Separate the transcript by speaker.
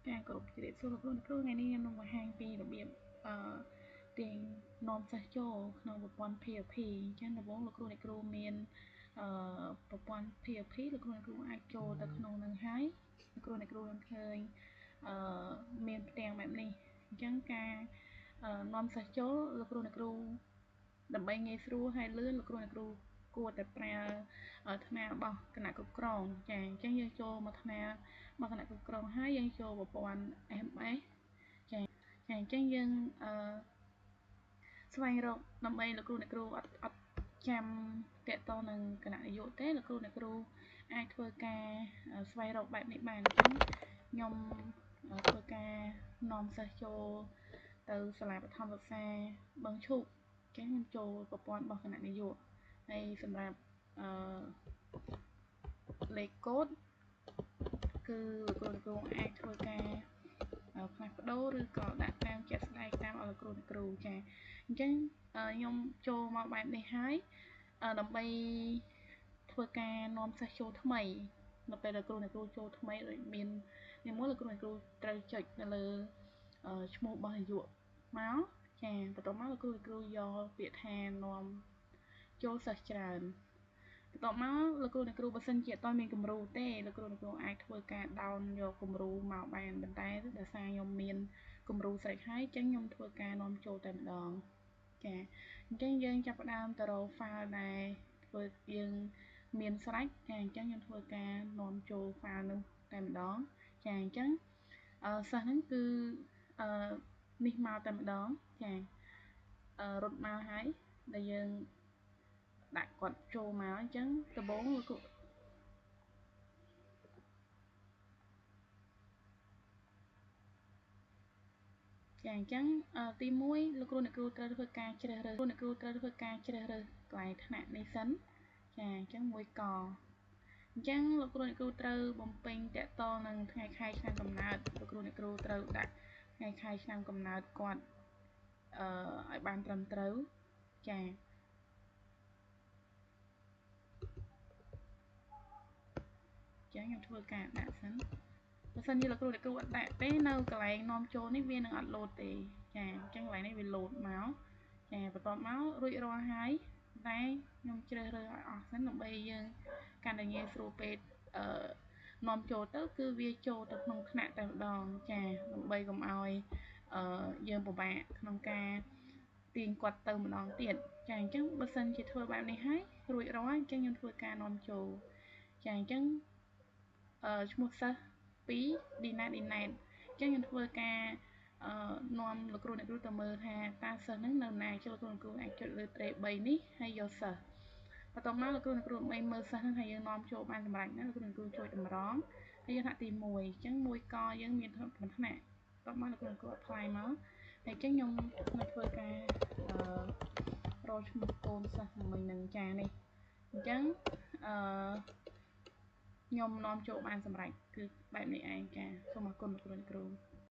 Speaker 1: ការគោរពជ្រាបសួរលោកគ្រូអ្នកគ្រូថ្ងៃនេះខ្ញុំនឹងបង្ហាញពីរបៀបទាញនាំសិស្សចូលក្នុងប្រព័ន្ធ PLP អញ្ចឹងដំបូងលោកគ្រូអ្នកគ្រូមានប្រព័ន្ធ PLP លោកគ្រូអ្នកគ្រូអាចចូលទៅក្នុងនឹងហើយលោកគ្រូអ្នកគ្រូនឹងឃើញមានផ្ទាំងបែបនេះអញ្ចឹងការនាំសិស្សចូលលោកគ្រូអ្នកគ្រូដើម្បីងាយស្រួលហើយលឿនលោកគ្រូអ្នកគ្រូគួរតែប្រើថ្នាលរបស់គណៈគ្រប់គ្រងចាអញ្ចឹងយើងចូលមកថ្នាលរបស់គណៈគ្រប់គ្រងហើយយើងចូលប្រព័ន្ធ SMS ចាអញ្ចឹងយើងស្វែងរកដើម្បីលោកគ្រូអ្នកគ្រូអត់ចាំតាក់ទងនឹងគណៈនយោបាយទេលោកគ្រូអ្នកគ្រូអាចធ្វើការស្វែងរកបែបនេះបានអញ្ចឹងខ្ញុំធ្វើការនាំសិស្សចូលទៅសាលាបឋមសិក្សាបឹងឈូកអញ្ចឹងខ្ញុំចូលប្រព័ន្ធរបស់គណៈនយោបាយហើយសម្រាប់លេខកូដគឺលោកគ្រូអ្នកគ្រូអាចធ្វើការផ្លាស់ប្ដូរឬក៏ដាក់តាមជាក់ស្ដែងតាមឲ្យលោកគ្រូអ្នកគ្រូចាអញ្ចឹងខ្ញុំចូលមកបែបនេះហើយដើម្បីធ្វើការនាំសិស្សចូលថ្មីនៅពេលលោកគ្រូអ្នកគ្រូចូលថ្មីដូចមានមួយលោកគ្រូអ្នកគ្រូត្រូវចុចនៅលើឈ្មោះរបស់នាយកមកចាបន្ទាប់មកលោកគ្រូអ្នកគ្រូយកពាក្យថានាំចូលសិស្សច្រើនបន្ទាប់មកលោកគ្រូអ្នកគ្រូបើសិនជាអត់មានគំរូទេលោកគ្រូអ្នកគ្រូអាចធ្វើការ down យកគំរូមកបានប៉ុន្តែដោយសារខ្ញុំមានគំរូស្រេចហើយអញ្ចឹងខ្ញុំធ្វើការនាំចូលតែម្ដងចាអញ្ចឹងយើងចាប់ផ្ដើមទៅរក file ដែលធ្វើយើងមានស្រេចចាអញ្ចឹងខ្ញុំធ្វើការនាំចូល file នោះតែម្ដងចាអញ្ចឹងសិស្សហ្នឹងគឺនេះមកតែម្ដងចារត់មកហើយដែលយើងដាក់គាត់ចូលមកអញ្ចឹងដំបូងលោកគ្រូចាអញ្ចឹងទី1លោកគ្រូអ្នកគ្រូត្រូវធ្វើការជ្រើសរើសកន្លែងថ្នាក់នេះសិនចាអញ្ចឹង1កអញ្ចឹងលោកគ្រូអ្នកគ្រូត្រូវបំពេញតាក់ទងនឹងថ្ងៃខែឆ្នាំកំណើតលោកគ្រូអ្នកគ្រូត្រូវដាក់ថ្ងៃខែឆ្នាំកំណើតគាត់ឲ្យបានត្រឹមត្រូវចាខ្ញុំធ្វើការដាក់សិនបើសិនជាលោកគ្រូអ្នកគ្រូអត់ដាក់ទេនៅកន្លែងនាំចូលនេះវានឹងអត់លោតទេចាអញ្ចឹងកន្លែងនេះវាលោតមកចាបន្ទាប់មករួចរាល់ហើយតែខ្ញុំជ្រើសរើសឲ្យអស់សិនដើម្បីយើងកាន់តែងាយស្រួលពេកនាំចូលទៅគឺវាចូលទៅក្នុងថ្នាក់តែម្ដងចាដើម្បីកុំឲ្យយើងពិបាកក្នុងការទាញគាត់ទៅម្ដងទៀតចាអញ្ចឹងបើសិនជាធ្វើបែបនេះហើយរួចរាល់អញ្ចឹងខ្ញុំធ្វើការនាំចូលចាអញ្ចឹងឈ្មោះសិស្ស2 Dinet អញ្ចឹងខ្ញុំធ្វើការនាំលោកគ្រូអ្នកគ្រូទៅមើលថាតើសិស្សហ្នឹងនៅណាចុះលោកគ្រូអ្នកគ្រូអាចចុចលើត្រេ3នេះហើយយកសិស្សបន្ទាប់មកលោកគ្រូអ្នកគ្រូដើម្បីមើលសិស្សហ្នឹងហើយយើងនាំចូលបានសម្រាប់ណាលោកគ្រូអ្នកគ្រូចុចតម្រងហើយយើងដាក់ទី1អញ្ចឹង1កយើងមាន5ថ្នាក់បន្ទាប់មកលោកគ្រូអ្នកគ្រូ apply មកហើយអញ្ចឹងខ្ញុំនឹងធ្វើការរកឈ្មោះកូនសិស្សមិញនឹងចានេះអញ្ចឹងខ្ញុំនាំចូលបានសម្រាប់គឺបែបនេះឯងចាសូមអរគុណលោកគ្រូអ្នកគ្រូ